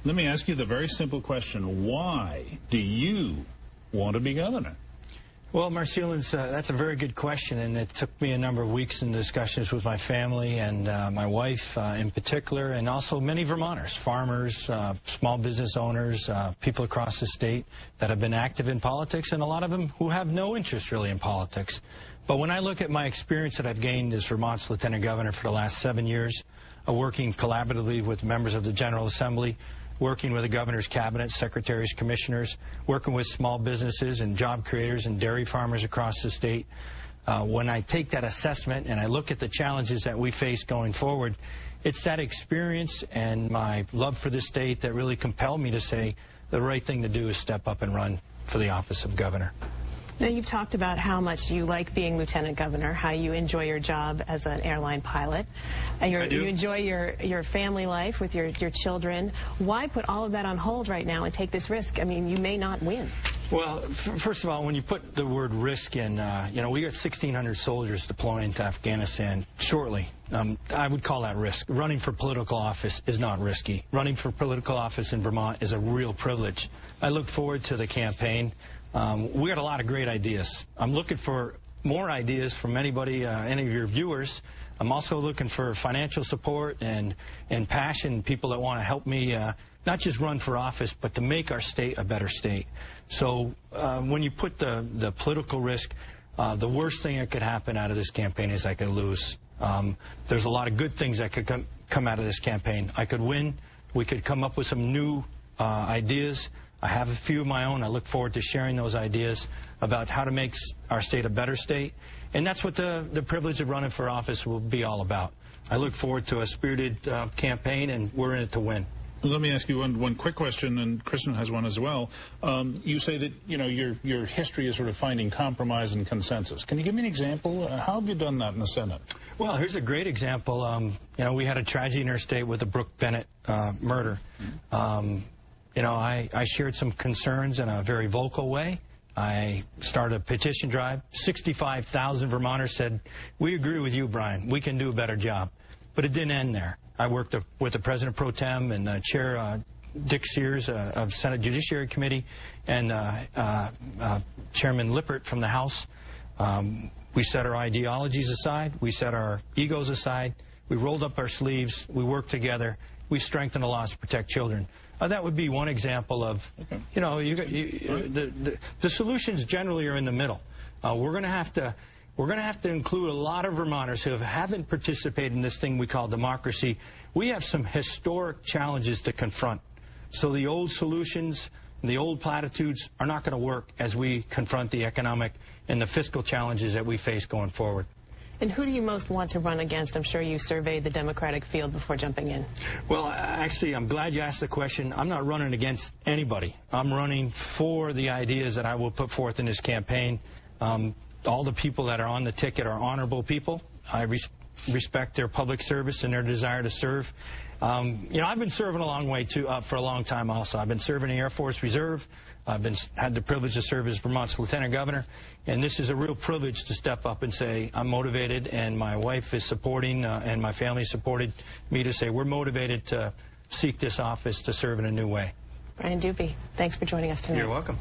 Let me ask you the very simple question. Why do you want to be governor? Well, Marselis, that's a very good question, and it took me a number of weeks in discussions with my family and my wife in particular, and also many Vermonters, farmers, small business owners, people across the state that have been active in politics, and a lot of them who have no interest really in politics. But when I look at my experience that I've gained as Vermont's Lieutenant Governor for the last 7 years, working collaboratively with members of the General Assembly, working with the governor's cabinet, secretaries, commissioners, working with small businesses and job creators and dairy farmers across the state. When I take that assessment and I look at the challenges that we face going forward, it's that experience and my love for this state that really compelled me to say the right thing to do is step up and run for the office of governor. Now, you've talked about how much you like being lieutenant governor, how you enjoy your job as an airline pilot. You enjoy your family life with your children. Why put all of that on hold right now and take this risk? I mean, you may not win. Well, first of all, when you put the word risk in, we got 1,600 soldiers deploying to Afghanistan shortly. I would call that risk. Running for political office is not risky. Running for political office in Vermont is a real privilege. I look forward to the campaign. We got a lot of great ideas. I'm looking for more ideas from anybody, any of your viewers. I'm also looking for financial support and passion, people that want to help me not just run for office, but to make our state a better state. So when you put the political risk, the worst thing that could happen out of this campaign is I could lose. There's a lot of good things that could come out of this campaign. I could win. We could come up with some new ideas. I have a few of my own. I look forward to sharing those ideas about how to make our state a better state. And that's what the privilege of running for office will be all about. I look forward to a spirited campaign, and we're in it to win. Let me ask you one quick question, and Kristen has one as well. You say that your history is sort of finding compromise and consensus. Can you give me an example? How have you done that in the Senate? Well, here's a great example. We had a tragedy in our state with the Brooke Bennett murder. I shared some concerns in a very vocal way. I started a petition drive. 65,000 Vermonters said, "We agree with you, Brian. We can do a better job." But it didn't end there. I worked with the President Pro Tem and Chair Dick Sears of Senate Judiciary Committee and Chairman Lippert from the House. We set our ideologies aside. We set our egos aside. We rolled up our sleeves. We worked together. We strengthened the laws to protect children. That would be one example of, the solutions generally are in the middle. We're going to have to include a lot of Vermonters who haven't participated in this thing we call democracy. We have some historic challenges to confront. So the old solutions and the old platitudes are not going to work as we confront the economic and the fiscal challenges that we face going forward. And who do you most want to run against? I'm sure you surveyed the Democratic field before jumping in. Well, actually, I'm glad you asked the question. I'm not running against anybody. I'm running for the ideas that I will put forth in this campaign. All the people that are on the ticket are honorable people. I respect their public service and their desire to serve. I've been serving a long way, too, for a long time also. I've been serving in the Air Force Reserve. I've had the privilege to serve as Vermont's Lieutenant Governor, and this is a real privilege to step up and say I'm motivated, and my wife is supporting, and my family supported me to say we're motivated to seek this office to serve in a new way. Brian Dubie, thanks for joining us tonight. You're welcome.